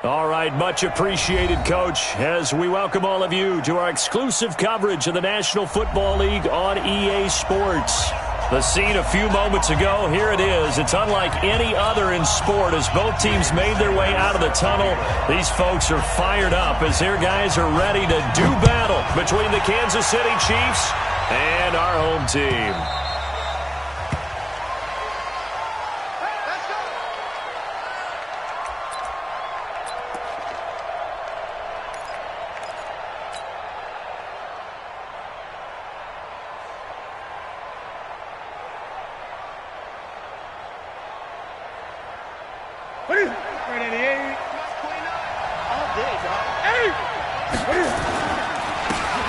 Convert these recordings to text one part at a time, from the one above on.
All right, much appreciated, Coach, as we welcome all of you to our exclusive coverage of the National Football League on EA Sports. The scene a few moments ago, here it is. It's unlike any other in sport as both teams made their way out of the tunnel. These folks are fired up as their guys are ready to do battle between the Kansas City Chiefs and our home team.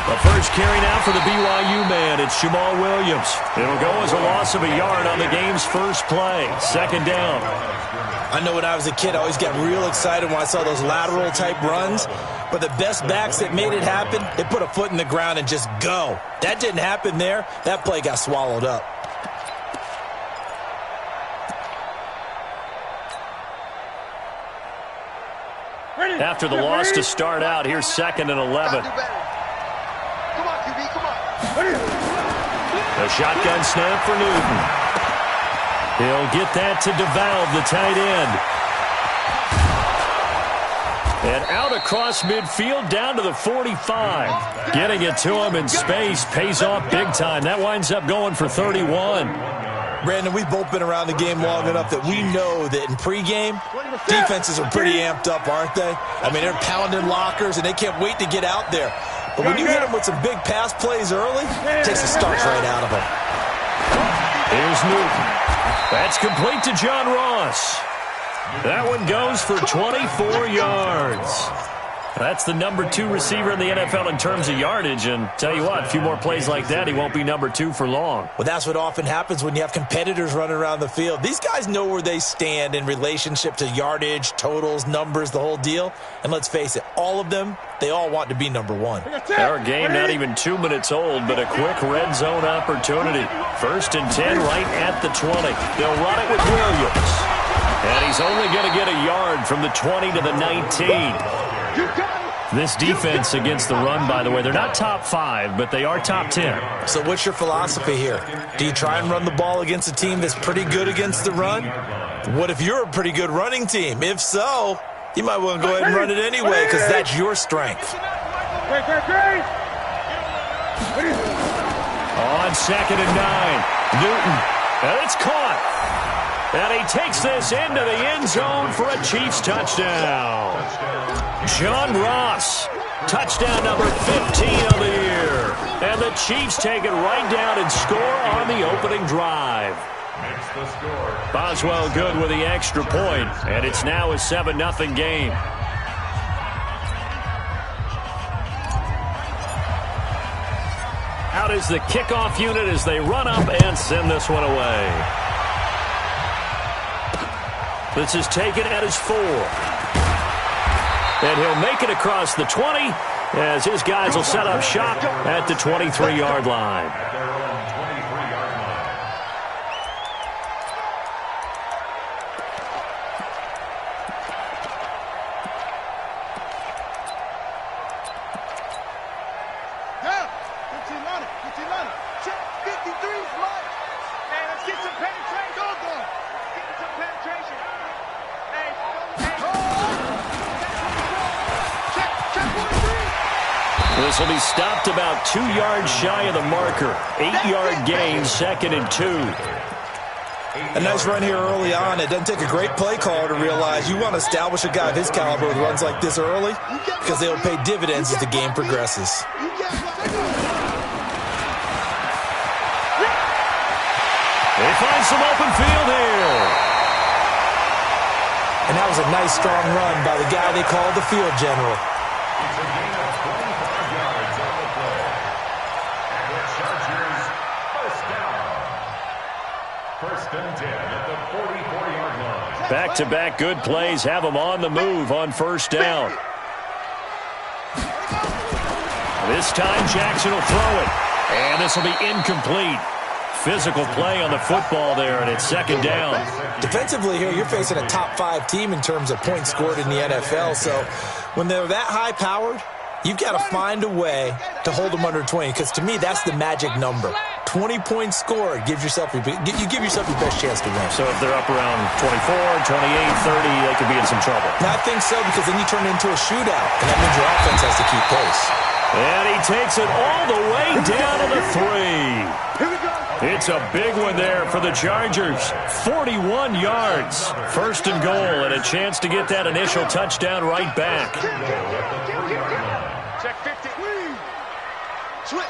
The first carry now for the BYU man. It's Jamal Williams. It'll go as a loss of a yard on the game's first play. Second down. I know when I was a kid, I always got real excited when I saw those lateral-type runs. But the best backs that made it happen, they put a foot in the ground and just go. That didn't happen there. That play got swallowed up. After the loss to start out, here's 2nd and 11. Come on, QB, come on. A shotgun snap for Newton. He'll get that to DeValve, the tight end. And out across midfield, down to the 45. Getting it to him in space pays off big time. That winds up going for 31. Brandon, we've both been around the game long enough that we know that in pregame, defenses are pretty amped up, aren't they? I mean, they're pounding lockers, and they can't wait to get out there. But when you hit them with some big pass plays early, it takes the starch right out of them. Here's Newton. That's complete to John Ross. That one goes for 24 yards. That's the number 2 receiver in the NFL in terms of yardage. And tell you what, a few more plays like that, he won't be number 2 for long. Well, that's what often happens when you have competitors running around the field. These guys know where they stand in relationship to yardage, totals, numbers, the whole deal. And let's face it, all of them, they all want to be number 1. Our game not even 2 minutes old, but a quick red zone opportunity. 1st and 10 right at the 20. They'll run it with Williams. And he's only going to get a yard from the 20 to the 19. This defense against the run, by the way, they're not top 5, but they are top 10. So what's your philosophy here? Do you try and run the ball against a team that's pretty good against the run? What if you're a pretty good running team? If so, you might want to go ahead and run it anyway because that's your strength. On 2nd and 9, Newton, and it's caught. And he takes this into the end zone for a Chiefs touchdown. John Ross, touchdown number 15 of the year. And the Chiefs take it right down and score on the opening drive. Boswell good with the extra point, and it's now a 7-0 game. Out is the kickoff unit as they run up and send this one away. This is taken at his 4. And he'll make it across the 20 as his guys will set up shop at the 23-yard line. This will be stopped about 2 yards shy of the marker. 8-yard gain, 2nd and 2. A nice run here early on. It doesn't take a great play caller to realize you want to establish a guy of his caliber with runs like this early because they'll pay dividends as the game progresses. They find some open field here. And that was a nice, strong run by the guy they called the field general. Back-to-back good plays have them on the move on 1st down. This time Jackson will throw it. And this will be incomplete. physical play on the football there, and it's second down. Defensively here, you're facing a top-5 team in terms of points scored in the NFL. So when they're that high-powered, you've got to find a way to hold them under 20, because to me, that's the magic number. 20 points scored gives yourself you give yourself your best chance to win. So if they're up around 24, 28, 30, they could be in some trouble. And I think so, because then you turn it into a shootout, and that means your offense has to keep pace. And he takes it all the way down to the 3. It's a big one there for the Chargers. 41 yards. First and goal, and a chance to get that initial touchdown right back. Check 50. Switch.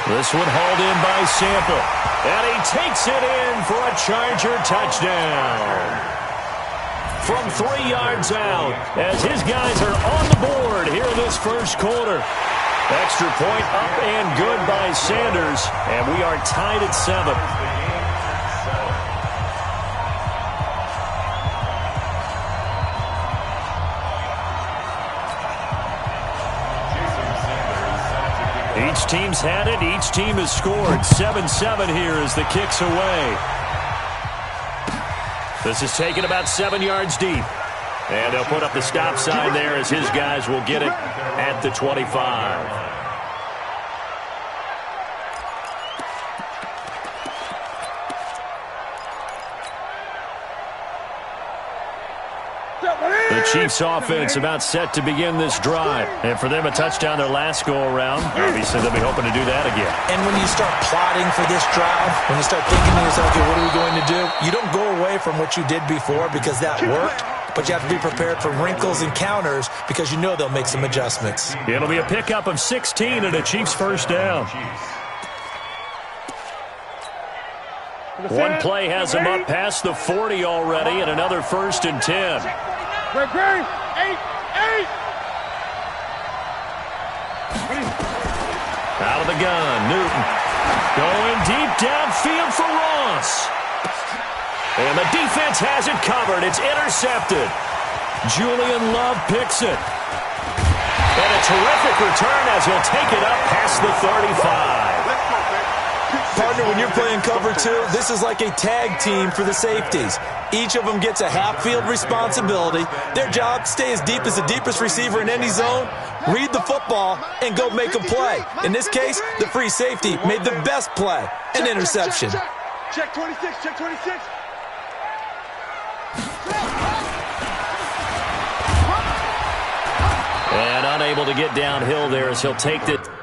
This one hauled in by Sample. And he takes it in for a Charger touchdown. From 3 yards out, as his guys are on the board here in this first quarter. Extra point up and good by Sanders, and we are tied at 7. Each team's had it. Each team has scored. 7-7 here as the kick's away. This is taken about 7 yards deep. And they'll put up the stop sign there as his guys will get it at the 25. The Chiefs offense about set to begin this drive. And for them, a touchdown their last go-around. Obviously, they'll be hoping to do that again. And when you start plotting for this drive, when you start thinking to yourself, okay, what are we going to do? You don't go away from what you did before because that worked. But you have to be prepared for wrinkles and counters because you know they'll make some adjustments. It'll be a pickup of 16 and a Chiefs first down. One play has him up past the 40 already, and another 1st and 10. Great. 8. Out of the gun, Newton. Going deep downfield for Ross. And the defense has it covered. It's intercepted. Julian Love picks it. And a terrific return as he'll take it up past the 35. Partner, when you're playing cover 2, this is like a tag team for the safeties. Each of them gets a half-field responsibility. Their job, stay as deep as the deepest receiver in any zone, read the football, and go make a play. In this case, the free safety made the best play, an interception. Check 26, check 26. And unable to get downhill there as he'll take the...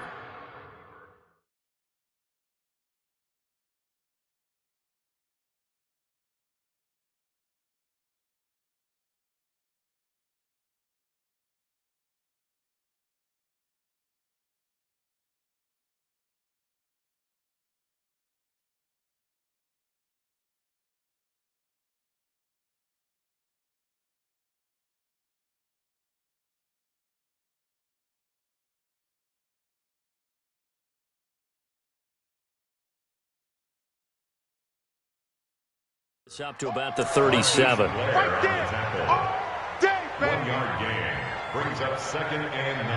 It's up to about the 37. Right there. All day, baby. 1 yard gain brings up 2nd and 9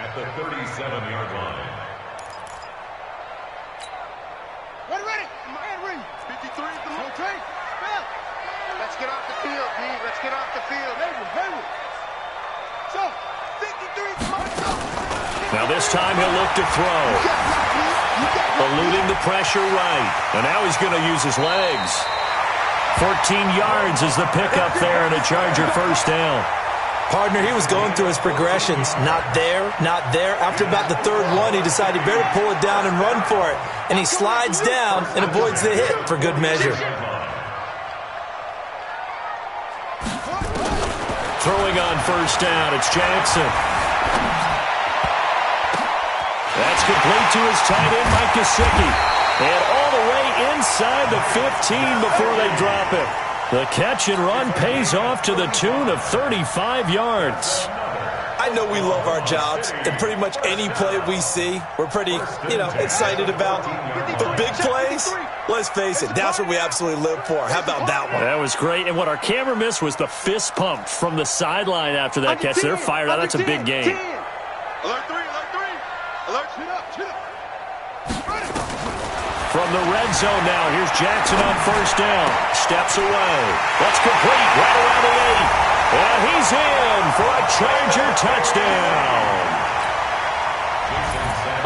at the 37-yard line. Ready. Man, ready. 53 is the whole take. Let's get off the field, D. Let's get off the field. Hayward. So, 53 is the Now this time he'll look to throw. Eluding the pressure right. And now he's going to use his legs. 14 yards is the pickup there and a Charger first down. Partner, he was going through his progressions. Not there. After about the 3rd one, he decided he better pull it down and run for it. And he slides down and avoids the hit for good measure. Throwing on first down, it's Jackson. That's complete to his tight end, Mike Gesicki. And all the way inside the 15 before they drop it. The catch and run pays off to the tune of 35 yards. I know we love our jobs, and pretty much any play we see, we're pretty, excited about. But big plays, let's face it, that's what we absolutely live for. How about that one? That was great. And what our camera missed was the fist pump from the sideline after that catch. They're fired out. That's a big game. Alert 3. Alert. Sit up. From the red zone now, here's Jackson on first down. Steps away. That's complete right around the 8. And he's in for a Charger touchdown.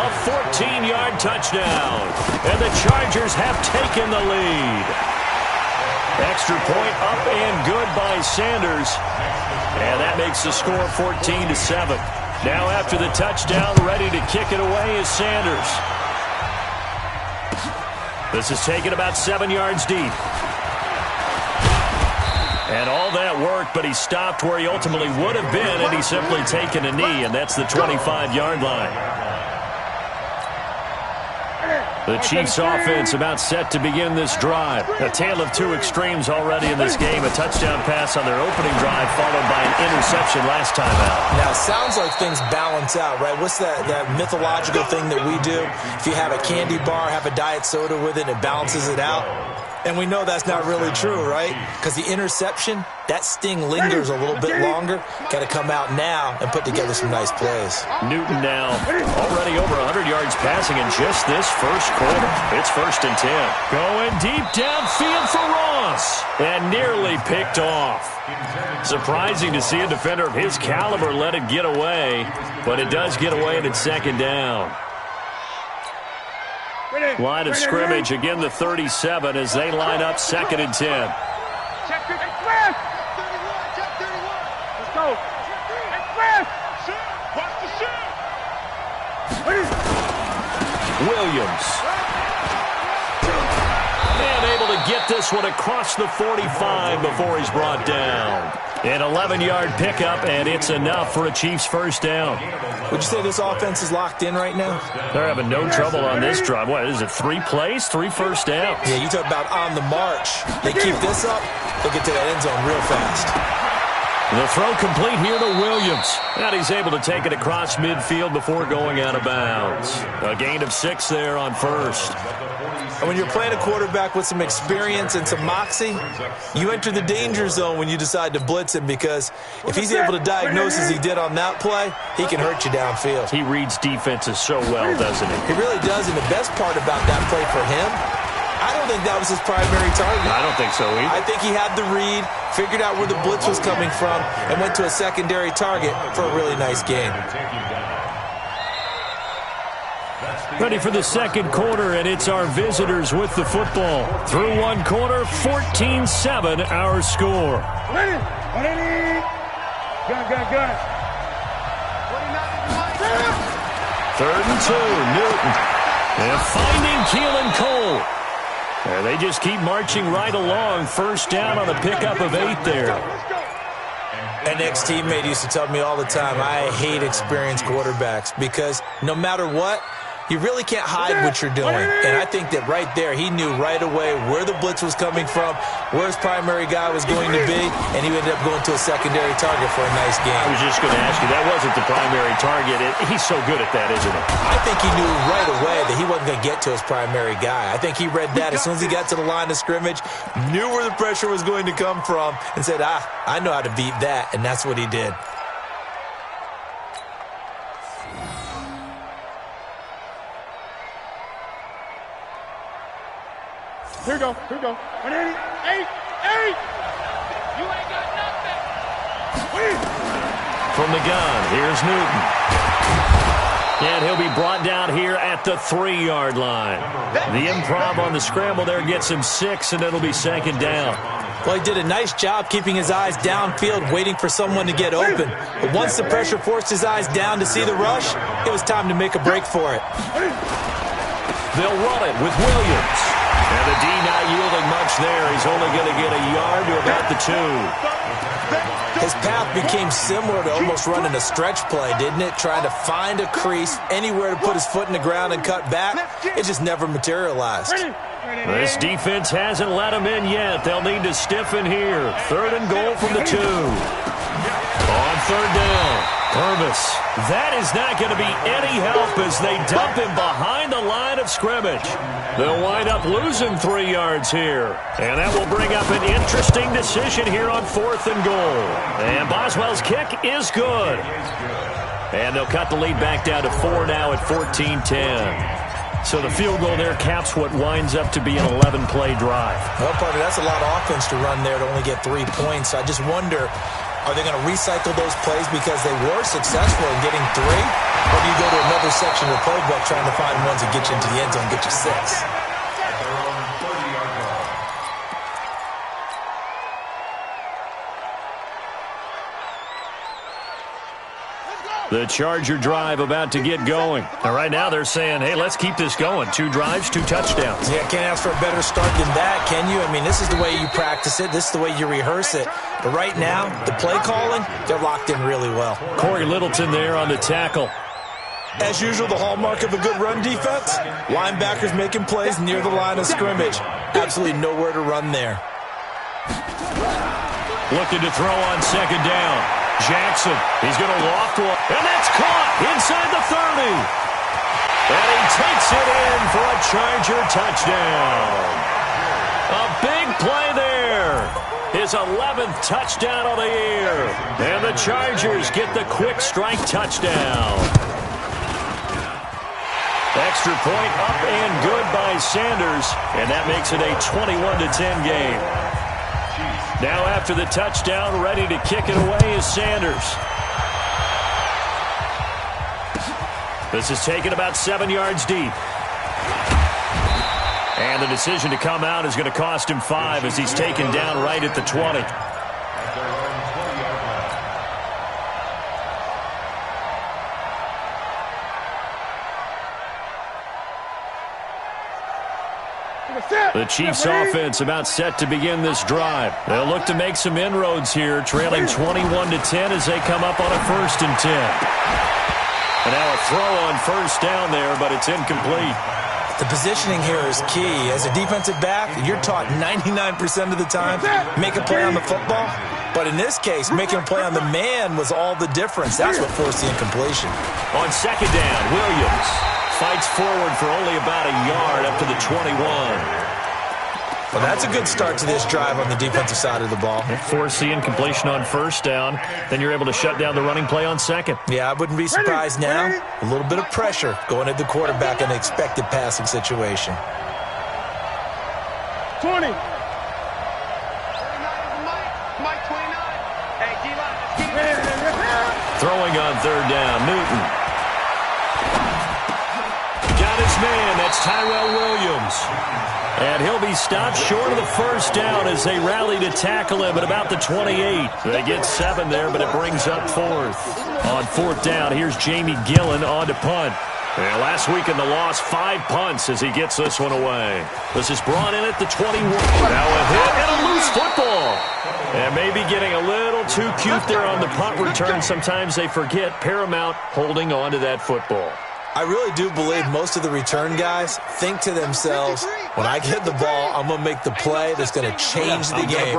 A 14-yard touchdown. And the Chargers have taken the lead. Extra point up and good by Sanders. And that makes the score 14-7. Now after the touchdown, ready to kick it away is Sanders. This is taken about 7 yards deep. And all that work, but he stopped where he ultimately would have been, and he's simply taken a knee, and that's the 25-yard line. The Chiefs offense about set to begin this drive. A tale of two extremes already in this game. A touchdown pass on their opening drive followed by an interception last time out. Now, it sounds like things balance out, right? What's that mythological thing that we do? If you have a candy bar, have a diet soda with it, it balances it out. And we know that's not really true, right? Because the interception, that sting lingers a little bit longer. Got to come out now and put together some nice plays. Newton now already over 100 yards passing in just this first quarter. It's 1st and 10. Going deep downfield for Ross. And nearly picked off. Surprising to see a defender of his caliber let it get away. But it does get away and it's 2nd down. Line of scrimmage, again the 37 as they line up 2nd and 10. Express! Check 31. Let's go. Express! Watch the shoot. Williams. And able to get this one across the 45 before he's brought down. An 11-yard pickup, and it's enough for a Chiefs first down. Would you say this offense is locked in right now? They're having no trouble on this drive. What is it, 3 plays, 3 first downs? Yeah, you talk about on the march. They keep this up, they'll get to that end zone real fast. The throw complete here to Williams. And he's able to take it across midfield before going out of bounds. A gain of 6 there on first. And when you're playing a quarterback with some experience and some moxie, you enter the danger zone when you decide to blitz him, because if he's able to diagnose as he did on that play, he can hurt you downfield. He reads defenses so well, doesn't he? He really does, and the best part about that play for him, I don't think that was his primary target. I don't think so either. I think he had the read, figured out where the blitz was coming from, and went to a secondary target for a really nice gain. Ready for the second quarter, and it's our visitors with the football. Through one quarter, 14-7 our score. Ready? Gun. 3rd and 2, Newton. And finding Keelan Cole. And they just keep marching right along. First down on a pickup of 8 there. An ex-teammate used to tell me all the time, I hate experienced quarterbacks, because no matter what, you really can't hide what you're doing. And I think that right there, he knew right away where the blitz was coming from, where his primary guy was going to be, and he ended up going to a secondary target for a nice game. I was just going to ask you, that wasn't the primary target. He's so good at that, isn't he? I think he knew right away that he wasn't going to get to his primary guy. I think he read that as soon as he got to the line of scrimmage, knew where the pressure was going to come from, and said, I know how to beat that, and that's what he did. Here we go. 180. 8. You ain't got nothing. From the gun, here's Newton. And he'll be brought down here at the 3-yard line. The improv on the scramble there gets him 6, and it'll be 2nd down. Well, he did a nice job keeping his eyes downfield, waiting for someone to get open. But once the pressure forced his eyes down to see the rush, it was time to make a break for it. They'll run it with Williams. And the D not yielding much there. He's only going to get a yard to about the 2. His path became similar to almost running a stretch play, didn't it? Trying to find a crease, anywhere to put his foot in the ground and cut back. It just never materialized. This defense hasn't let him in yet. They'll need to stiffen here. 3rd and goal from the 2. On 3rd down. Purvis. That is not going to be any help as they dump him behind the line of scrimmage. They'll wind up losing 3 yards here. And that will bring up an interesting decision here on 4th and goal. And Boswell's kick is good. And they'll cut the lead back down to 4 now at 14-10. So the field goal there caps what winds up to be an 11-play drive. Well, partner, that's a lot of offense to run there to only get 3 points. I just wonder, are they going to recycle those plays because they were successful in getting 3? Or do you go to another section of the playbook trying to find ones that get you into the end zone and get you 6? The Charger drive about to get going. And right now they're saying, hey, let's keep this going. 2 drives, 2 touchdowns. Yeah, can't ask for a better start than that, can you? I mean, this is the way you practice it. This is the way you rehearse it. But right now, the play calling, they're locked in really well. Corey Littleton there on the tackle. As usual, the hallmark of a good run defense, linebackers making plays near the line of scrimmage. Absolutely nowhere to run there. Looking to throw on second down. Jackson, he's going to loft one, and that's caught inside the 30. And he takes it in for a Charger touchdown. A big play there. His 11th touchdown of the year. And the Chargers get the quick strike touchdown. Extra point up and good by Sanders, and that makes it a 21-10 game. Now after the touchdown, ready to kick it away is Sanders. This is taken about 7 yards deep. And the decision to come out is going to cost him 5 as he's taken down right at the 20. The Chiefs offense about set to begin this drive. They'll look to make some inroads here, trailing 21-10 as they come up on a 1st and 10. And now a throw on 1st down there, but it's incomplete. The positioning here is key. As a defensive back, you're taught 99% of the time, make a play on the football. But in this case, making a play on the man was all the difference. That's what forced the incompletion. On second down, Williams fights forward for only about a yard up to the 21. Well, that's a good start to this drive on the defensive side of the ball. Force the incompletion on 1st down, then you're able to shut down the running play on 2nd. Yeah, I wouldn't be surprised now. A little bit of pressure going at the quarterback in an expected passing situation. 20. Throwing on 3rd down, Newton. Got his man, that's Tyrell Williams. And he'll be stopped short of the 1st down as they rally to tackle him at about the 28. They get 7 there, but it brings up 4th. On 4th down, here's Jamie Gillen on to punt. And last week in the loss, 5 punts as he gets this one away. This is brought in at the 21. Now a hit and a loose football. And maybe getting a little too cute there on the punt return. Sometimes they forget Paramount holding on to that football. I really do believe most of the return guys think to themselves, when I get the ball, I'm going to make the play that's going to change the game.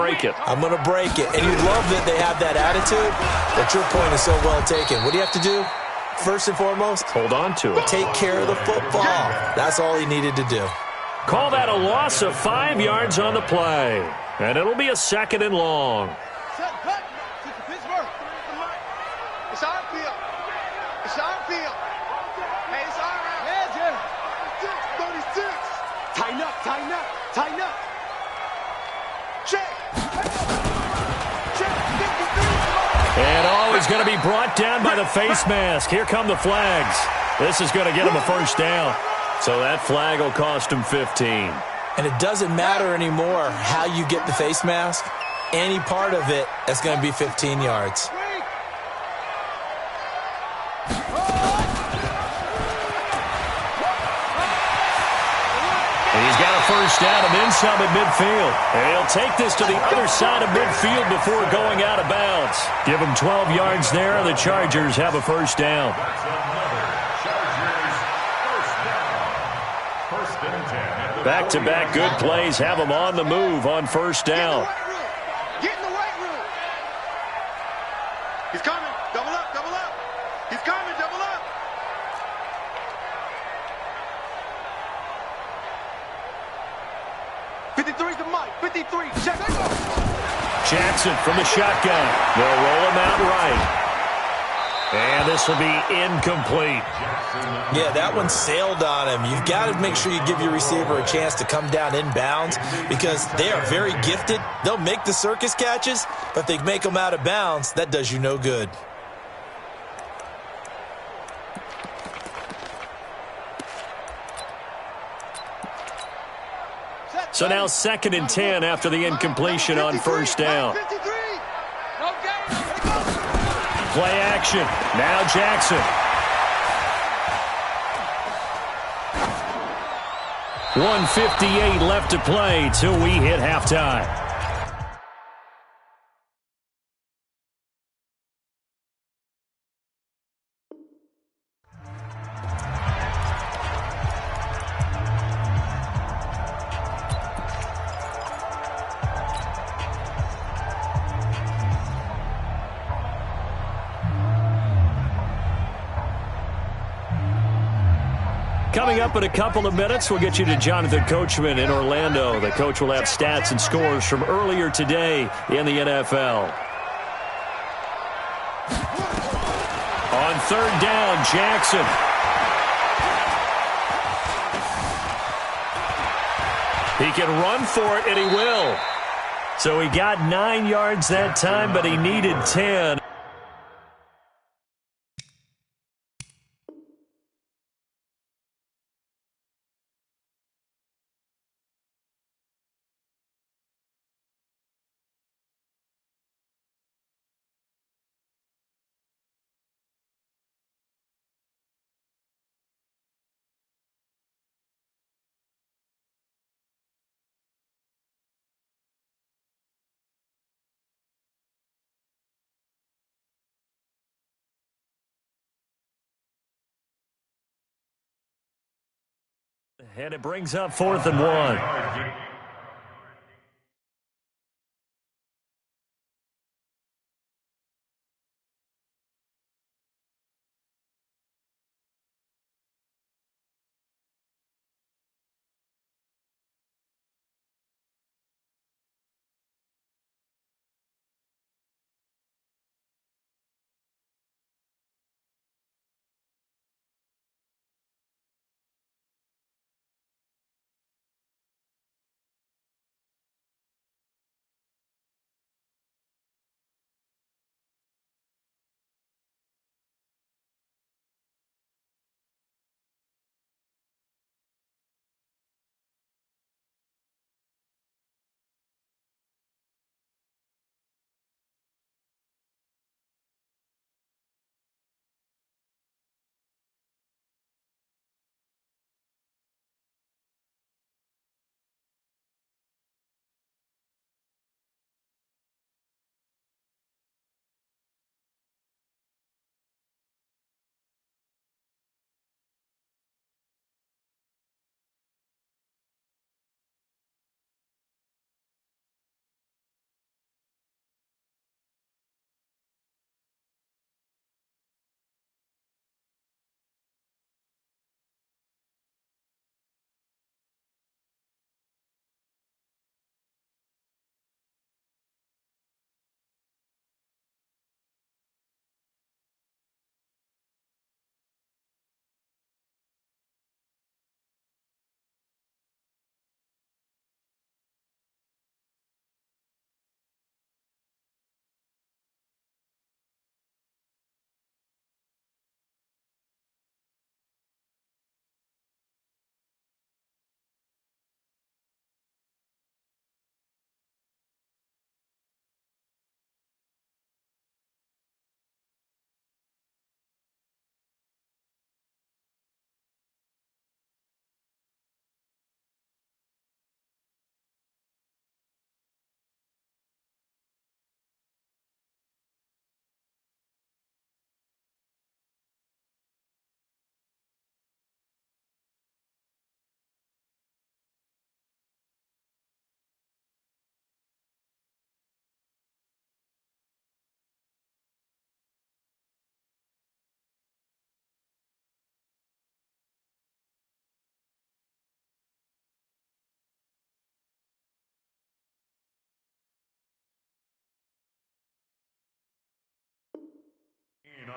I'm going to break it. And you love that they have that attitude, but your point is so well taken. What do you have to do? First and foremost, hold on to it. Take care of the football. That's all he needed to do. Call that a loss of 5 yards on the play. And it'll be a 2nd and long. It's our field. It's our field. Hey, it's all right. Yeah, Jim. 36. Tighten up, tighten up, tighten up. Check. Check. 53. And he's going to be brought down by the face mask. Here come the flags. This is going to get him a 1st down. So that flag will cost him 15. And it doesn't matter anymore how you get the face mask. Any part of it, that's going to be 15 yards. He's got a 1st down and then some at midfield. And he'll take this to the other side of midfield before going out of bounds. Give him 12 yards there, and the Chargers have a 1st down. Back-to-back good plays have him on the move on 1st down. Get in the right room. He's coming. Double up, double up. He's coming, double up. '53's the mic. 53. Check. Jackson from the shotgun. They'll roll him out right. And this will be incomplete. Yeah, that one sailed on him. You've got to make sure you give your receiver a chance to come down inbounds because they are very gifted. They'll make the circus catches, but if they make them out of bounds, that does you no good. So now 2nd and 10 after the incompletion on first down. Play action. Now Jackson. 1:58 left to play till we hit halftime. Coming up in a couple of minutes, we'll get you to Jonathan Coachman in Orlando. The coach will have stats and scores from earlier today in the NFL. On 3rd down, Jackson. He can run for it, and he will. So he got 9 yards that time, but he needed 10. And it brings up 4th and 1.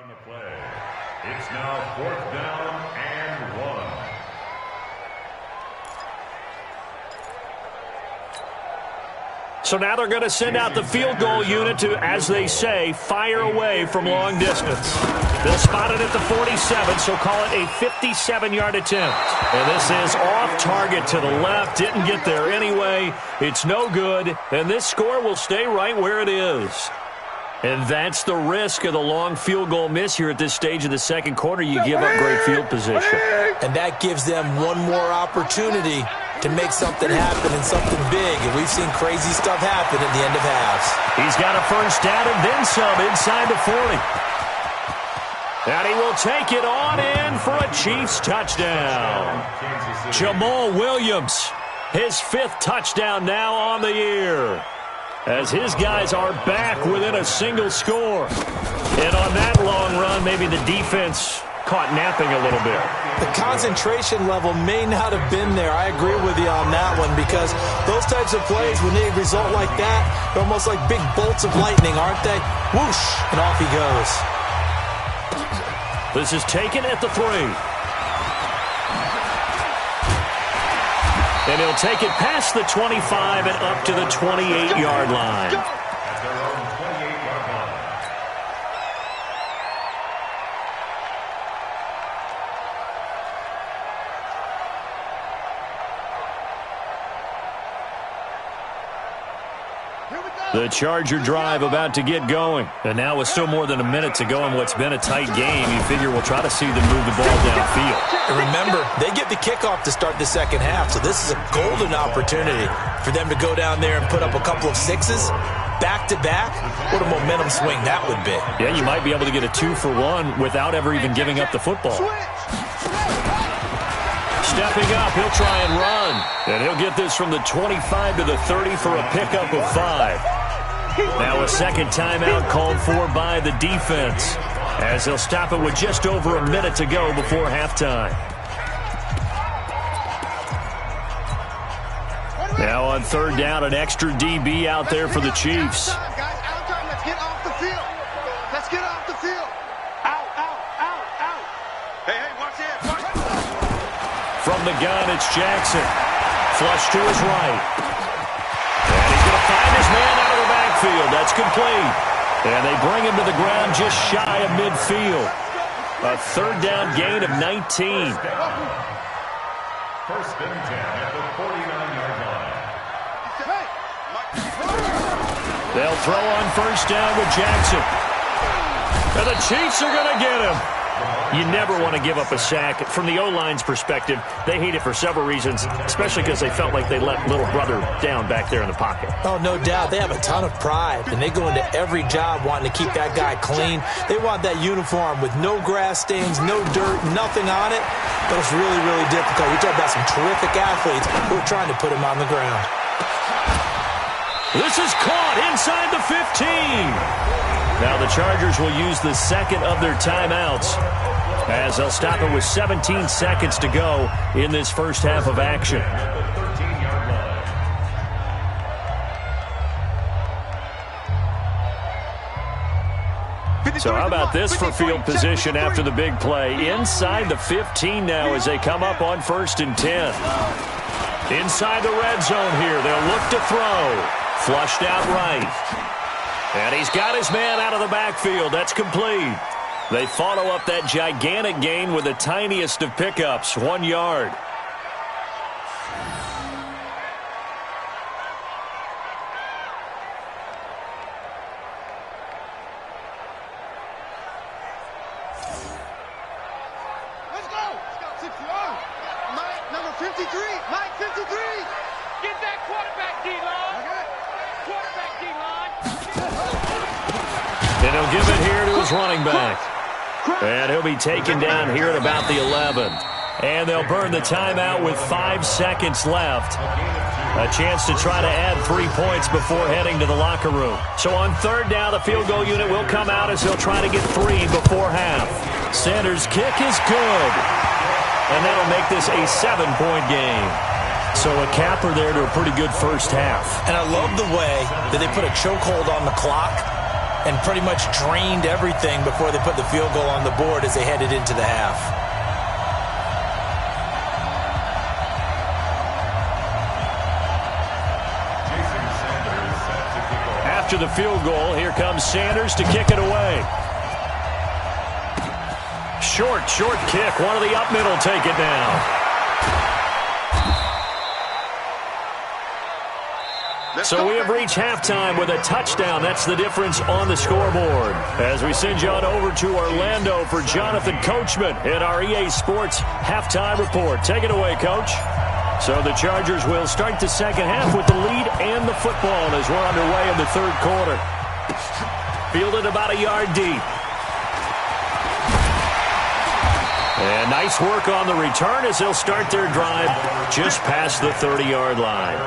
on the play. It's now 4th down and 1. So now they're going to send out the field goal unit to, as they say, fire away from long distance. They'll spot it at the 47, so call it a 57-yard attempt. And this is off target to the left. Didn't get there anyway. It's no good, and this score will stay right where it is. And that's the risk of the long field goal miss here at this stage of the second quarter. You give up great field position. And that gives them one more opportunity to make something happen and something big. And we've seen crazy stuff happen at the end of halves. He's got a first down and then some inside the 40. And he will take it on in for a Chiefs touchdown. Jamal Williams, his 5th touchdown now on the year, as his guys are back within a single score. And on that long run, maybe the defense caught napping a little bit. The concentration level may not have been there. I agree with you on that one, because those types of plays, when they result like that, they're almost like big bolts of lightning, aren't they? Whoosh, and off he goes. This is taken at the 3. And he'll take it past the 25 and up to the 28-yard line. At their own 28-yard line. The Charger drive about to get going. And now with still more than a minute to go in what's been a tight game, you figure we'll try to see them move the ball downfield. And remember, they get the kickoff to start the second half, so this is a golden opportunity for them to go down there and put up a couple of 6s back-to-back. What a momentum swing that would be. Yeah, you might be able to get a 2-for-1 without ever even giving up the football. Stepping up, he'll try and run. And he'll get this from the 25 to the 30 for a pickup of 5. Now a second timeout called for by the defense, as they'll stop it with just over a minute to go before halftime. Now on 3rd down, an extra DB out there for the Chiefs. Let's get off the field. Let's get off the field. Out, out, out, out. Hey, watch it. From the gun, it's Jackson. Flush to his right. And he's going to find his man out of the backfield. That's complete. And they bring him to the ground just shy of midfield. A 3rd down gain of 19. First and 10 at the 49-yard line. They'll throw on first down with Jackson. And the Chiefs are going to get him. You never want to give up a sack. From the O-line's perspective, they hate it for several reasons, especially because they felt like they let little brother down back there in the pocket. Oh, no doubt. They have a ton of pride, and they go into every job wanting to keep that guy clean. They want that uniform with no grass stains, no dirt, nothing on it. But it's really, really difficult. You're talking about some terrific athletes who are trying to put him on the ground. This is caught inside the 15. Now the Chargers will use the second of their timeouts, as they'll stop it with 17 seconds to go in this first half of action. So how about this for field position after the big play? Inside the 15 now as they come up on 1st and 10. Inside the red zone here. They'll look to throw. Flushed out right. And he's got his man out of the backfield. That's complete. They follow up that gigantic gain with the tiniest of pickups, 1 yard. Let's go. Mike, number 53. Mike, 53. Get that quarterback, D-line. Quarterback, D-line. And he'll give it here to his running back. And he'll be taken down here at about the 11. And they'll burn the timeout with 5 seconds left. A chance to try to add 3 points before heading to the locker room. So on 3rd down, the field goal unit will come out as they'll try to get 3 before half. Sanders' kick is good. And that'll make this a 7-point game. So a capper there to a pretty good first half. And I love the way that they put a chokehold on the clock. and pretty much drained everything before they put the field goal on the board as they headed into the half. After the field goal, here comes Sanders to kick it away. Short kick. One of the up middle take it now. So we have reached halftime with a touchdown. That's the difference on the scoreboard. As we send you on over to Orlando for Jonathan Coachman in our EA Sports halftime report. Take it away, Coach. So the Chargers will start the second half with the lead and the football as we're underway in the third quarter. Fielded about a yard deep. And nice work on the return as they'll start their drive just past the 30-yard line.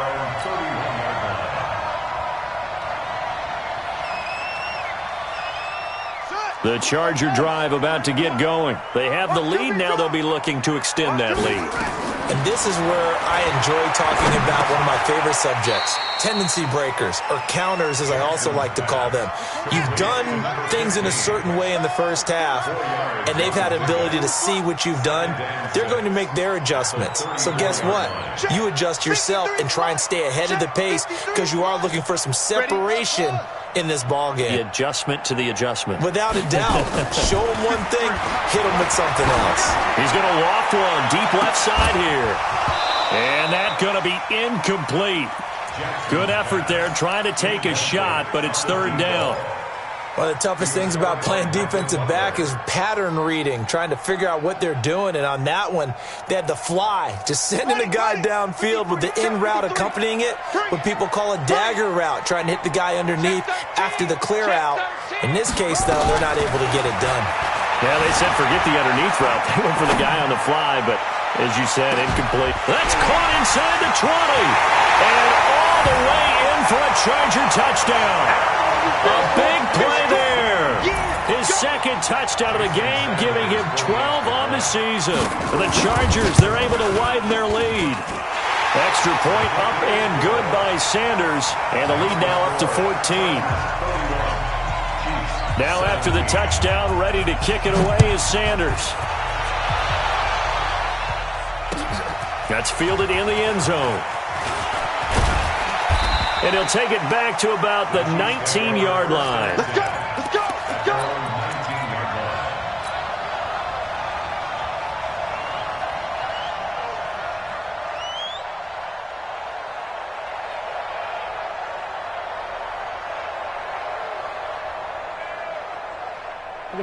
The Charger drive about to get going. They have the lead. Now they'll be looking to extend that lead. And this is where I enjoy talking about one of my favorite subjects, tendency breakers, or counters as I also like to call them. You've done things in a certain way in the first half, and they've had the ability to see what you've done. They're going to make their adjustments. So guess what? You adjust yourself and try and stay ahead of the pace because you are looking for some separation in this ball game. The adjustment to the adjustment. Without a doubt. Show him one thing, hit him with something else. He's going to loft one deep left side here. And that's going to be incomplete. Good effort there, trying to take a shot, but it's third down. One of the toughest things about playing defensive back is pattern reading, trying to figure out what they're doing. And on that one, they had the fly, just sending the guy downfield with the in route accompanying it, what people call a dagger route, trying to hit the guy underneath after the clear out. In this case, though, they're not able to get it done. Yeah, they said forget the underneath route. They went for the guy on the fly, but as you said, incomplete. That's caught inside the 20. And all the way in for a Charger touchdown. A big play there. His second touchdown of the game, giving him 12 on the season. For the Chargers, they're able to widen their lead. Extra point up and good by Sanders. And the lead now up to 14. Now after the touchdown, ready to kick it away is Sanders. That's fielded in the end zone. And he'll take it back to about the 19-yard line. Let's go! Let's go! Let's go!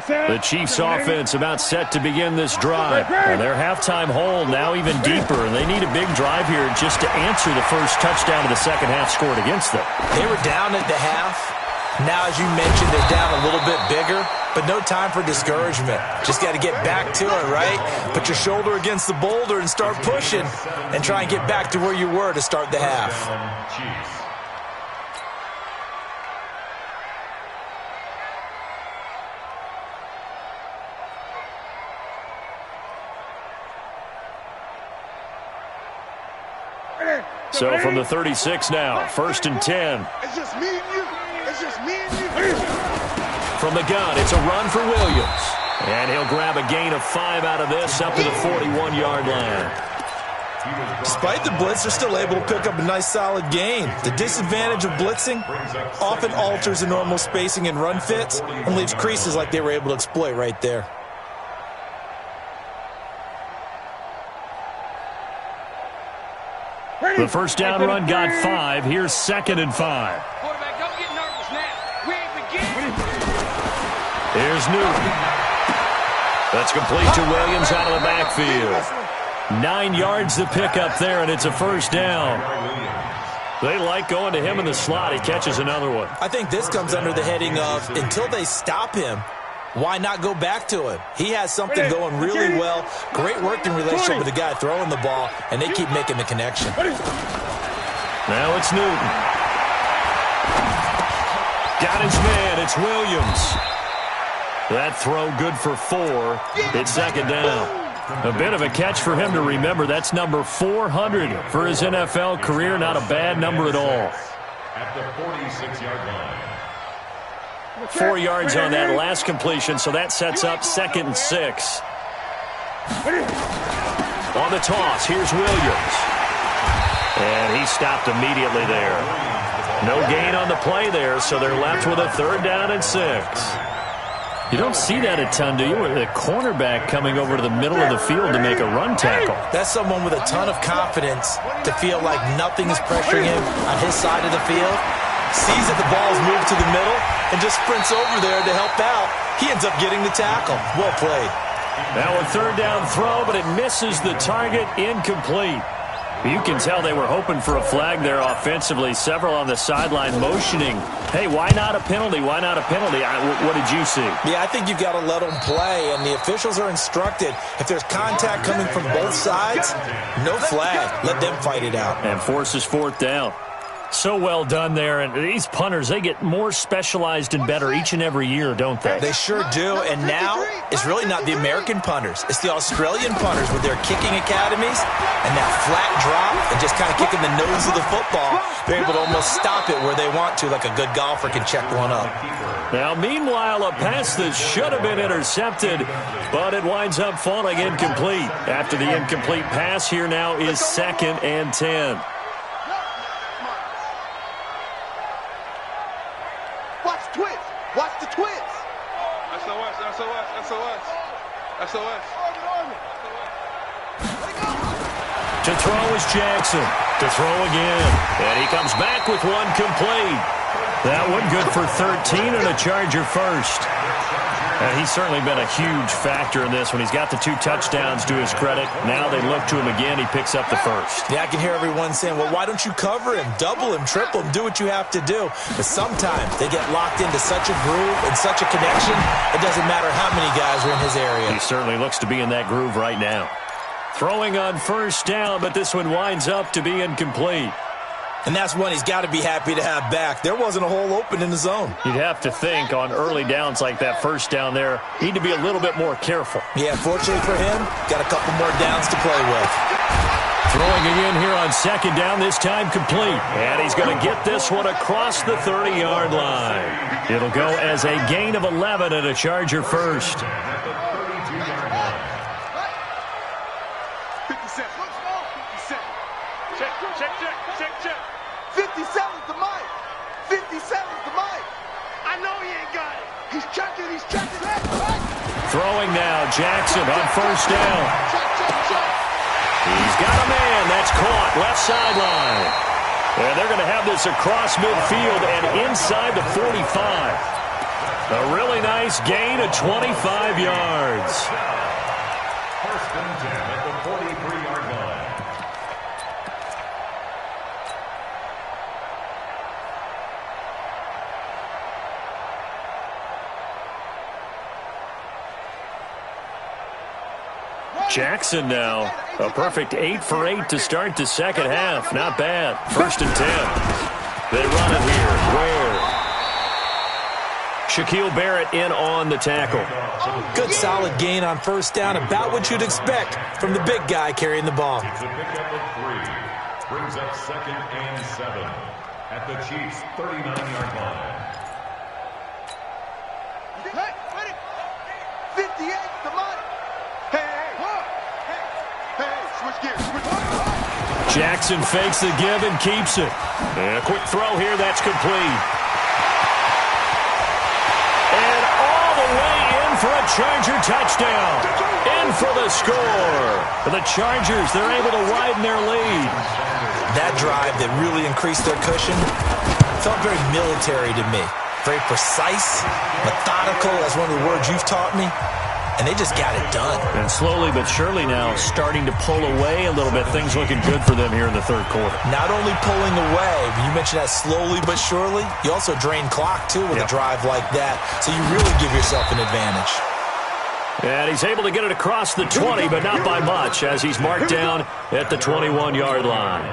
The Chiefs' offense about set to begin this drive. And their halftime hole now even deeper, and they need a big drive here just to answer the first touchdown of the second half scored against them. They were down at the half. Now, as you mentioned, they're down a little bit bigger, but no time for discouragement. Just got to get back to it, right? Put your shoulder against the boulder and start pushing and try and get back to where you were to start the half. So from the 36 now, 1st and 10. It's just me and you. It's just me and you. From the gun, it's a run for Williams. And he'll grab a gain of 5 out of this up to the 41-yard line. Despite the blitz, they're still able to pick up a nice solid gain. The disadvantage of blitzing often alters the normal spacing and run fits and leaves creases like they were able to exploit right there. The first down run got 5. Here's 2nd and 5. Quarterback, don't get nervous now. We ain't beginning. Here's Newton. That's complete to Williams out of the backfield. 9 yards to pick up there, and it's a first down. They like going to him in the slot. He catches another one. I think this comes under the heading of until they stop him, why not go back to him? He has something going really well. Great working relationship with the guy throwing the ball, and they keep making the connection. Now it's Newton. Got his man. It's Williams. That throw good for 4. It's 2nd down. A bit of a catch for him to remember. That's number 400 for his NFL career. Not a bad number at all. At the 46-yard line. 4 yards on that last completion, so that sets up 2nd and 6. On the toss, here's Williams. And he stopped immediately there. No gain on the play there, so they're left with a 3rd down and 6. You don't see that a ton, do you? With a cornerback coming over to the middle of the field to make a run tackle. That's someone with a ton of confidence to feel like nothing is pressuring him on his side of the field. Sees that the ball's moved to the middle and just sprints over there to help out. He ends up getting the tackle. Well played. Now a 3rd down throw, but it misses the target, incomplete. You can tell they were hoping for a flag there offensively. Several on the sideline motioning, hey, why not a penalty? Why not a penalty? What did you see? Yeah, I think you've got to let them play, and the officials are instructed, if there's contact coming from both sides, no flag. Let them fight it out. And forces 4th down. So well done there. And these punters, they get more specialized and better each and every year, don't they? They sure do. And now it's really not the American punters. It's the Australian punters with their kicking academies and that flat drop and just kind of kicking the nose of the football. They're able to almost stop it where they want to, like a good golfer can check one up. Now, meanwhile, a pass that should have been intercepted, but it winds up falling incomplete. After the incomplete pass, here now is 2nd and 10. Watch the twist. SOS. To throw is Jackson. To throw again. And he comes back with one complete. That one good for 13 and a Charger first. And he's certainly been a huge factor in this when he's got the 2 touchdowns to his credit. Now they look to him again. He picks up the first. Yeah, I can hear everyone saying, well, why don't you cover him, double him, triple him, do what you have to do. But sometimes they get locked into such a groove and such a connection, it doesn't matter how many guys are in his area. He certainly looks to be in that groove right now. Throwing on 1st down, but this one winds up to be incomplete. And that's one he's got to be happy to have back. There wasn't a hole open in the zone. You'd have to think on early downs like that 1st down there, need to be a little bit more careful. Yeah, fortunately for him, got a couple more downs to play with. Throwing again here on 2nd down, this time complete. And he's going to get this one across the 30-yard line. It'll go as a gain of 11 and a Charger first. 57's the mic. 57's the mic. I know he ain't got it. He's checking. Throwing now, Jackson on 1st down. He's got a man. That's caught. Left sideline. And they're going to have this across midfield and inside the 45. A really nice gain of 25 yards. 1st and 10 at the 43-yard line. Jackson now, a perfect 8 for 8 to start the 2nd half. Not bad. 1st and 10. They run it here. Where? Shaquille Barrett in on the tackle. Good solid gain on 1st down, about what you'd expect from the big guy carrying the ball. It's a pickup of 3. Brings up 2nd and 7 at the Chiefs' 39-yard line. Hey, ready? 58, the money. Hey, switch gears. Jackson fakes the give and keeps it. And a quick throw here, that's complete. And all the way in for a Charger touchdown. In for the score. For the Chargers, they're able to widen their lead. That drive that really increased their cushion felt very military to me. Very precise, methodical, that's one of the words you've taught me. And they just got it done. And slowly but surely now starting to pull away a little bit. Things looking good for them here in the 3rd quarter. Not only pulling away, but you mentioned that slowly but surely. You also drain clock, too, with a drive like that. So you really give yourself an advantage. And he's able to get it across the 20, but not by much, as he's marked down at the 21-yard line.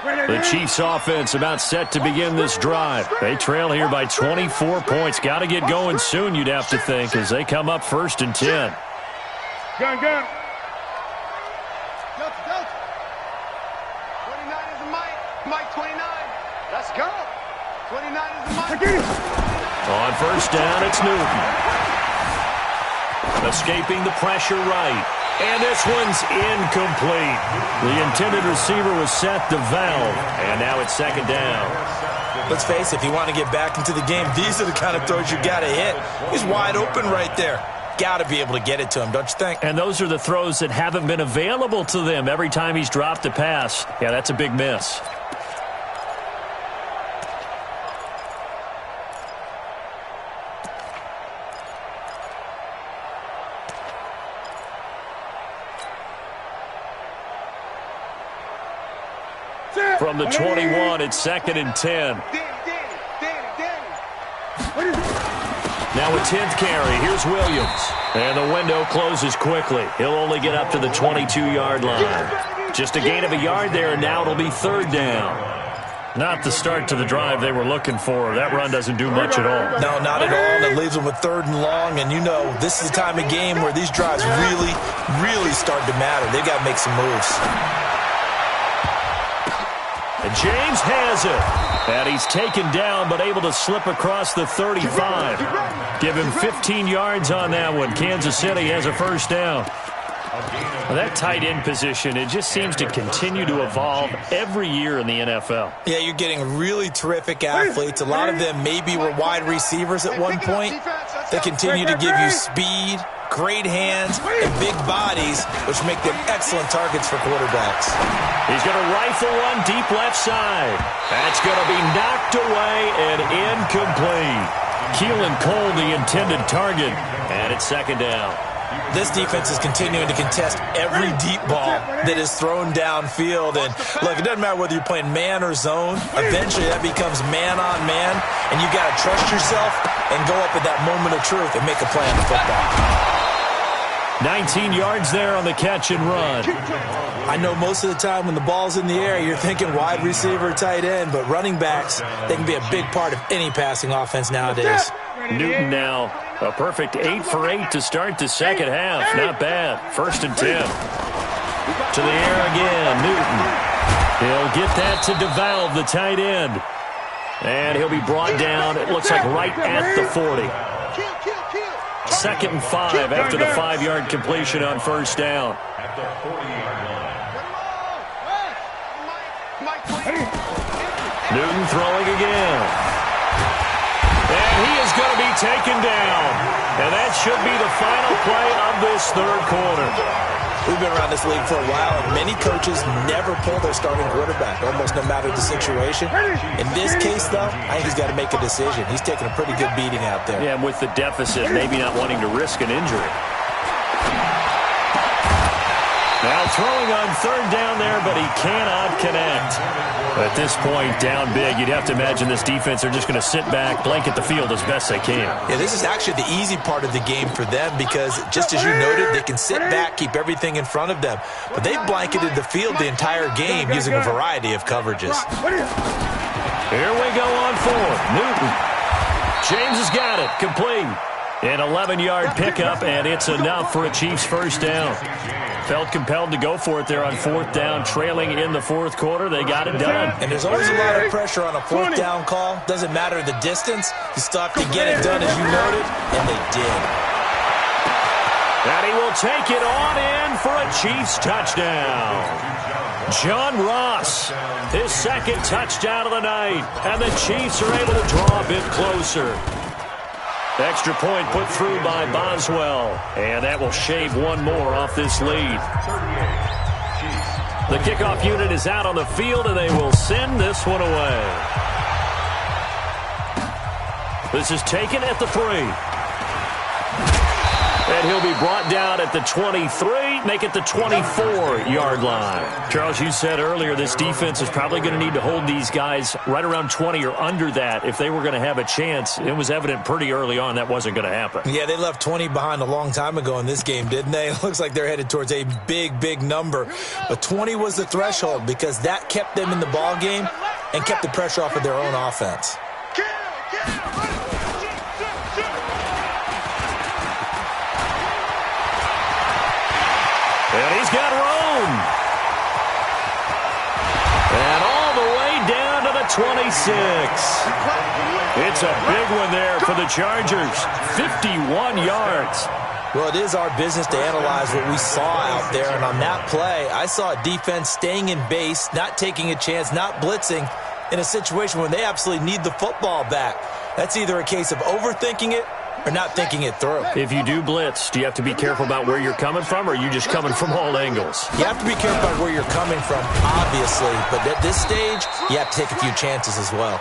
The Chiefs offense about set to begin this drive. They trail here by 24 points. Got to get going soon, you'd have to think, as they come up 1st and 10. Gun. 29 is the mic. Mic 29. Let's go. 29 is the mic. On first down, it's Newton. Escaping the pressure right. And this one's incomplete. The intended receiver was set to Valve, and now it's second down. Let's face it, if you want to get back into the game, these are the kind of throws you got to hit. He's wide open right there. Got to be able to get it to him, don't you think? And those are the throws that haven't been available to them every time he's dropped a pass. Yeah, that's a big miss. From the 21, it's second and 10. Now a 10th carry. Here's Williams. And the window closes quickly. He'll only get up to the 22-yard line. Just a gain of a yard there, and now it'll be third down. Not the start to the drive they were looking for. That run doesn't do much at all. No, not at all. And it leaves them with third and long. And you know, this is the time of game where these drives really start to matter. They've got to make some moves. And James has it. And he's taken down, but able to slip across the 35. Give him 15 yards on that one. Kansas City has a first down. Well, that tight end position, it just seems to continue to evolve every year in the NFL. Yeah, you're getting really terrific athletes. A lot of them maybe were wide receivers at one point. They continue to give you speed, great hands, and big bodies, which make them excellent targets for quarterbacks. He's going to rifle one deep left side. That's going to be knocked away and incomplete. Keelan Cole, the intended target, and it's second down. This defense is continuing to contest every deep ball that is thrown downfield. And, look, it doesn't matter whether you're playing man or zone. Eventually, that becomes man on man, and you've got to trust yourself and go up at that moment of truth and make a play on the football. 19 yards there on the catch and run. I know most of the time when the ball's in the air, you're thinking wide receiver, tight end, but running backs, they can be a big part of any passing offense nowadays. Newton now, a perfect 8 for 8 to start the second half. Not bad. First and 10. To the air again, Newton. He'll get that to DeValve, the tight end. And he'll be brought down, it looks like right at the 40. Second and 5 after the 5-yard completion on first down. At the 40-yard line. Newton throwing again. And he is going to be taken down. And that should be the final play of this third quarter. We've been around this league for a while, and many coaches never pull their starting quarterback, almost no matter the situation. In this case, though, I think he's got to make a decision. He's taking a pretty good beating out there. Yeah, and with the deficit, maybe not wanting to risk an injury. Now throwing on third down there, but he cannot connect. At this point, down big, you'd have to imagine this defense are just going to sit back, blanket the field as best they can. Yeah, this is actually the easy part of the game for them because, just as you noted, they can sit back, keep everything in front of them. But they've blanketed the field the entire game using a variety of coverages. Here we go on fourth. Newton. James has got it. Complete. An 11-yard pickup, and it's enough for a Chiefs first down. Felt compelled to go for it there on fourth down, trailing in the fourth quarter. They got it done. And there's always a lot of pressure on a fourth down call. Doesn't matter the distance. You still have to get it done, as you noted, and they did. And he will take it on in for a Chiefs touchdown. John Ross, his second touchdown of the night, and the Chiefs are able to draw a bit closer. Extra point put through by Boswell, and that will shave one more off this lead. The kickoff unit is out on the field, and they will send this one away. This is taken at the 3. And he'll be brought down at the 23, make it the 24-yard line. Charles, you said earlier this defense is probably going to need to hold these guys right around 20 or under that if they were going to have a chance. It was evident pretty early on that wasn't going to happen. Yeah, they left 20 behind a long time ago in this game, didn't they? It looks like they're headed towards a big number. But 20 was the threshold because that kept them in the ball game and kept the pressure off of their own offense. And he's got room. And all the way down to the 26. It's a big one there for the Chargers. 51 yards. Well, it is our business to analyze what we saw out there, and on that play, I saw a defense staying in base, not taking a chance, not blitzing, in a situation where they absolutely need the football back. That's either a case of overthinking it or not thinking it through. If you do blitz, do you have to be careful about where you're coming from, or are you just coming from all angles? You have to be careful about where you're coming from, obviously, but at this stage, you have to take a few chances as well.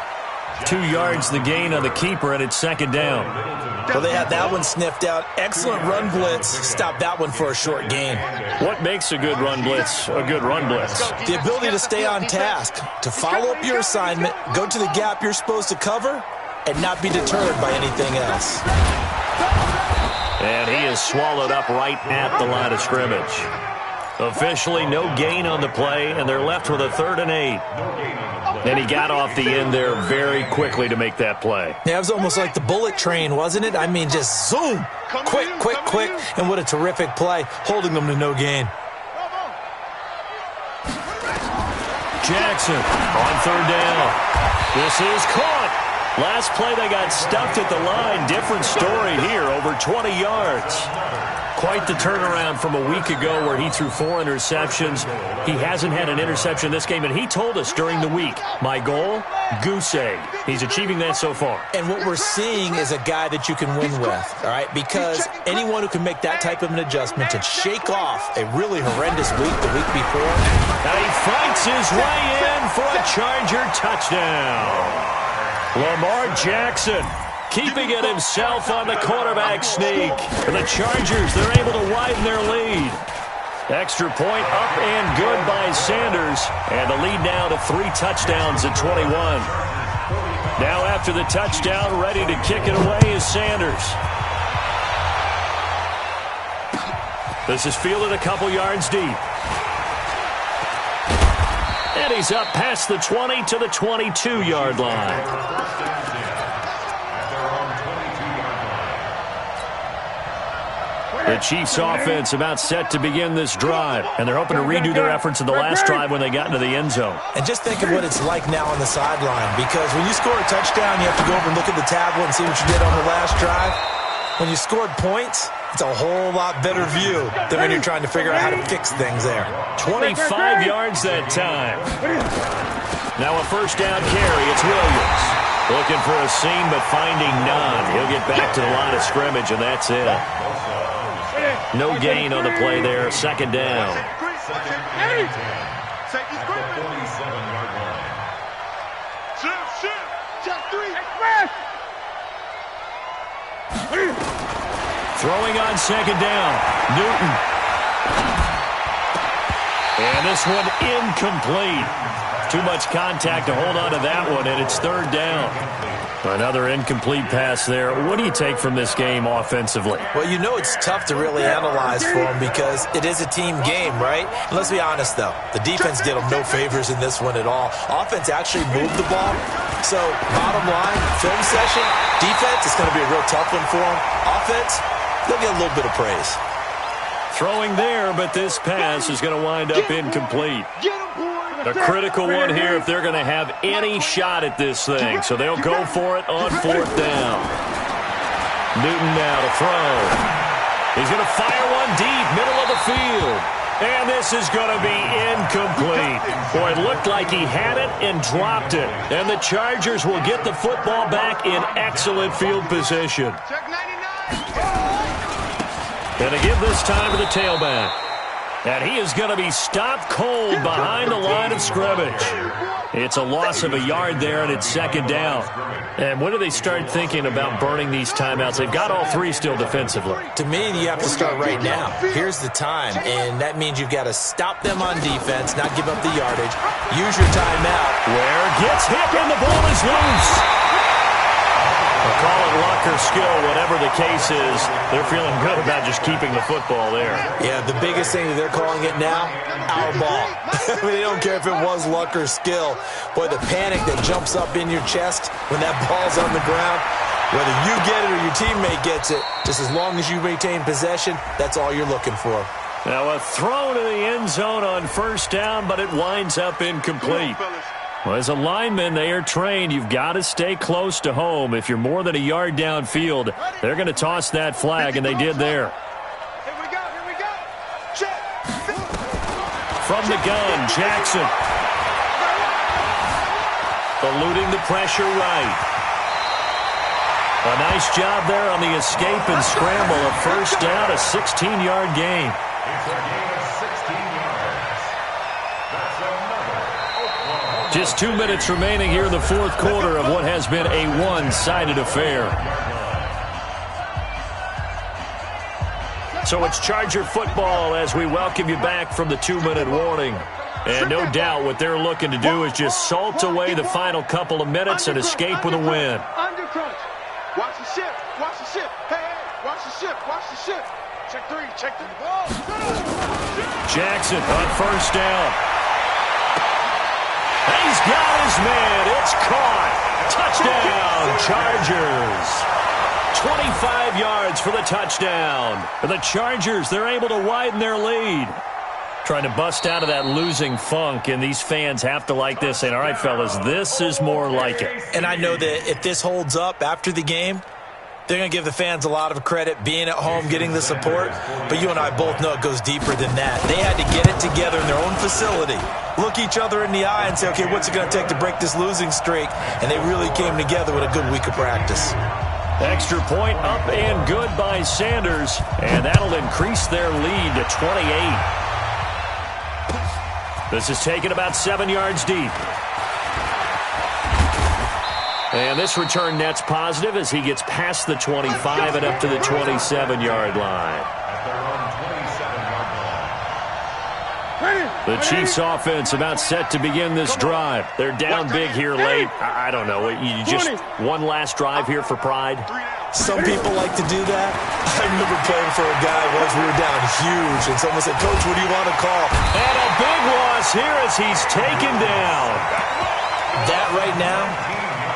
2 yards the gain on the keeper, and it's second down. Well, they had that one sniffed out. Excellent run blitz. Stop that one for a short gain. What makes a good run blitz a good run blitz? The ability to stay on task, to follow up your assignment, go to the gap you're supposed to cover, and not be deterred by anything else. And he is swallowed up right at the line of scrimmage. Officially no gain on the play, and they're left with a 3rd and 8. And he got off the end there very quickly to make that play. Yeah, it was almost like the bullet train, wasn't it? I mean, just zoom. Quick, quick, quick. And what a terrific play, holding them to no gain. Jackson on 3rd down. This is caught. Last play they got stuffed at the line. Different story here, over 20 yards. Quite the turnaround from a week ago where he threw 4 interceptions. He hasn't had an interception this game, and he told us during the week, my goal, goose egg. He's achieving that so far. And what we're seeing is a guy that you can win with, all right? Because anyone who can make that type of an adjustment to shake off a really horrendous week the week before. Now he fights his way in for a Charger touchdown. Lamar Jackson keeping it himself on the quarterback sneak. For the Chargers, they're able to widen their lead. Extra point up and good by Sanders. And the lead now to 3 touchdowns at 21. Now after the touchdown, ready to kick it away is Sanders. This is fielded a couple yards deep. And he's up past the 20 to the 22-yard line. The Chiefs' offense about set to begin this drive, and they're hoping to redo their efforts in the last drive when they got into the end zone. And just think of what it's like now on the sideline, because when you score a touchdown, you have to go over and look at the tablet and see what you did on the last drive. When you scored points, it's a whole lot better view than when you're trying to figure out how to fix things there. 25 yards that time. Now a first down carry. It's Williams. Looking for a seam, but finding none. He'll get back to the line of scrimmage, and that's it. No gain on the play there. Second down. Throwing on second down. Newton. And this one incomplete. Too much contact to hold on to that one, and it's 3rd down. Another incomplete pass there. What do you take from this game offensively? Well, you know it's tough to really analyze for them because it is a team game, right? And let's be honest, though. The defense did them no favors in this one at all. Offense actually moved the ball. So, bottom line, film session, defense, it's going to be a real tough one for them. Offense, they'll get a little bit of praise. Throwing there, but this pass is going to wind up incomplete. A critical one here if they're going to have any shot at this thing. So they'll go for it on 4th down. Newton now to throw. He's going to fire one deep, middle of the field. And this is going to be incomplete. Boy, it looked like he had it and dropped it. And the Chargers will get the football back in excellent field position. And to give this time to the tailback. And he is going to be stopped cold behind the line of scrimmage. It's a loss of a yard there, and it's second down. And when do they start thinking about burning these timeouts? They've got all 3 still defensively. To me, you have to start right now. Here's the time, and that means you've got to stop them on defense, not give up the yardage. Use your timeout. Where gets hit, and the ball is loose. We'll call it luck or skill, whatever the case is. They're feeling good about just keeping the football there. Yeah, the biggest thing that they're calling it now, our ball. I mean, they don't care if it was luck or skill. Boy, the panic that jumps up in your chest when that ball's on the ground, whether you get it or your teammate gets it, just as long as you maintain possession, that's all you're looking for. Now a throw to the end zone on 1st down, but it winds up incomplete. Well, as a lineman, they are trained. You've got to stay close to home. If you're more than a yard downfield, they're going to toss that flag, and they did there. Here we go. Check. From the gun, Jackson. Eluding the pressure right. A nice job there on the escape and scramble. A first down, a 16-yard gain. It's a gain of 16 yards. That's another Oklahoma. Just 2 minutes remaining here in the fourth quarter of what has been a one-sided affair. So it's Charger football as we welcome you back from the 2-minute warning. And no doubt what they're looking to do is just salt away the final couple of minutes and escape with a win. Under crunch. Watch the ship. Hey, watch the ship. Check three. Check the ball. Jackson on first down. He's got his man. It's caught. Touchdown, Chargers. 25 yards for the touchdown. For the Chargers, they're able to widen their lead. Trying to bust out of that losing funk, and these fans have to like this. And all right, fellas, this is more like it. And I know that if this holds up after the game, they're going to give the fans a lot of credit, being at home, getting the support. But you and I both know it goes deeper than that. They had to get it together in their own facility, look each other in the eye and say, okay, what's it going to take to break this losing streak? And they really came together with a good week of practice. Extra point up and good by Sanders, and that'll increase their lead to 28. This is taken about 7 yards deep. And this return net's positive as he gets past the 25 and up to the 27-yard line. The Chiefs offense about set to begin this drive. They're down big here late. I don't know. You just one last drive here for pride? Some people like to do that. I remember playing for a guy once we were down huge, and someone said, Coach, what do you want to call? And a big loss here as he's taken down. That right now,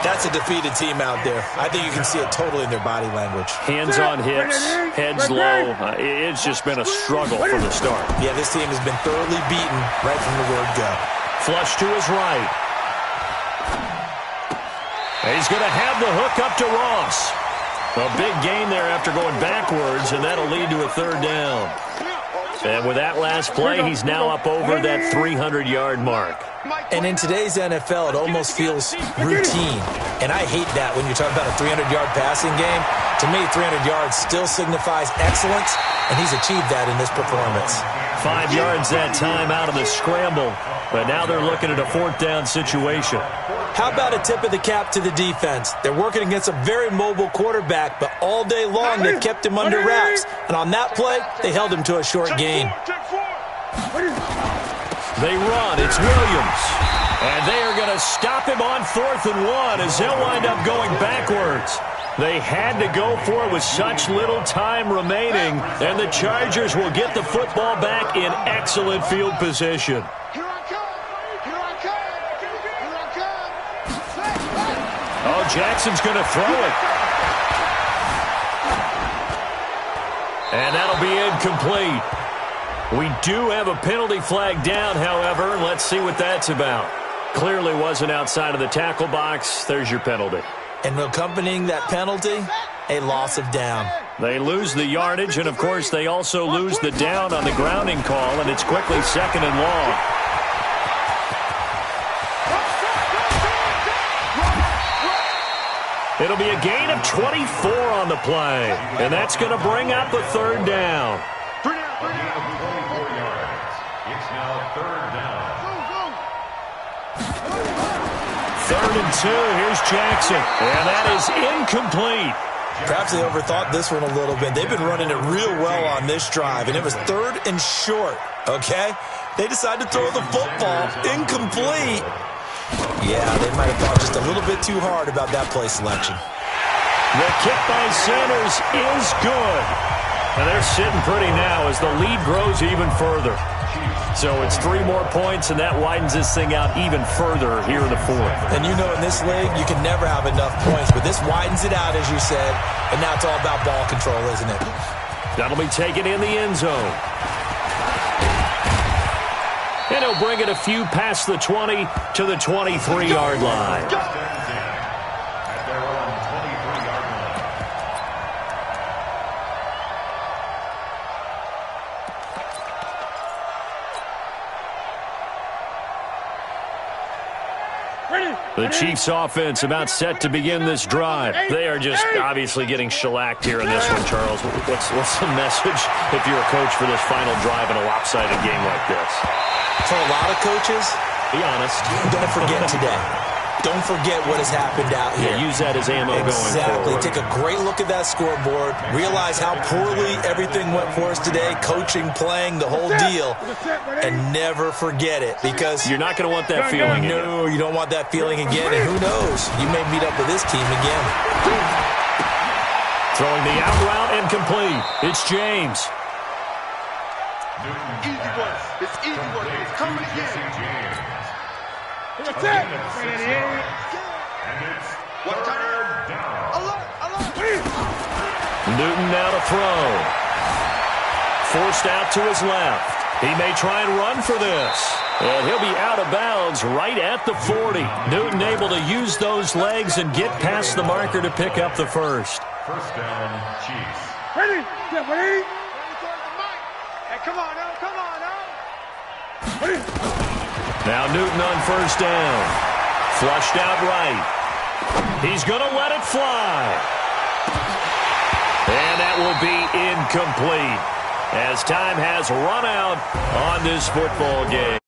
that's a defeated team out there. I think you can see it totally in their body language. Hands on hips, heads low. It's just been a struggle from the start. Yeah, this team has been thoroughly beaten right from the word go. Flush to his right. He's going to have the hook up to Ross. A big gain there after going backwards, and that'll lead to a third down. And with that last play, he's now up over that 300-yard mark. And in today's NFL, it almost feels routine. And I hate that when you're talking about a 300-yard passing game. To me, 300 yards still signifies excellence, and he's achieved that in this performance. 5 yards that time out of the scramble, but now they're looking at a fourth down situation. How about a tip of the cap to the defense? They're working against a very mobile quarterback, but all day long they've kept him under wraps. And on that play, they held him to a short gain. They run. It's Williams. And they are going to stop him on 4th and 1 as they'll wind up going backwards. They had to go for it with such little time remaining, and the Chargers will get the football back in excellent field position. Oh, Jackson's going to throw it. And that'll be incomplete. We do have a penalty flag down, however, and let's see what that's about. Clearly wasn't outside of the tackle box. There's your penalty. And accompanying that penalty, a loss of down. They lose the yardage, and, of course, they also lose the down on the grounding call, and it's quickly 2nd and long. It'll be a gain of 24 on the play, and that's going to bring up a third down. A gain of 24 yards. It's now 3rd down. 3rd and 2. Here's Jackson, and that is incomplete. Perhaps they overthought this one a little bit. They've been running it real well on this drive, and it was 3rd and short, okay? They decided to throw the football incomplete. Yeah, they might have thought just a little bit too hard about that play selection. The kick by Sanders is good. And they're sitting pretty now as the lead grows even further. So it's 3 more points, and that widens this thing out even further here in the fourth. And you know in this league, you can never have enough points, but this widens it out, as you said, and now it's all about ball control, isn't it? That'll be taken in the end zone. And he'll bring it a few past the 20 to the 23-yard line. At their own 23-yard line. The Chiefs offense about set to begin this drive. They are just obviously getting shellacked here in this one, Charles. What's the message if you're a coach for this final drive in a lopsided game like this? For a lot of coaches, be honest. Don't forget today. Don't forget what has happened out here. Yeah, use that as ammo going forward. Take a great look at that scoreboard. Realize how poorly everything went for us today. Coaching, playing, the whole deal. And never forget it, because you're not going to want that feeling again. No, you don't want that feeling again. And who knows? You may meet up with this team again. Throwing the out route and complete. It's James. Easy one. It's easy one. It's coming again. And it's third down. Newton now to throw. Forced out to his left. He may try and run for this. And he'll be out of bounds right at the 40. Newton able to use those legs and get past the marker to pick up the first. First down, Chiefs. Ready? Get ready? Hey, come on now. Come on now. Ready? Now Newton on first down. Flushed out right. He's going to let it fly. And that will be incomplete as time has run out on this football game.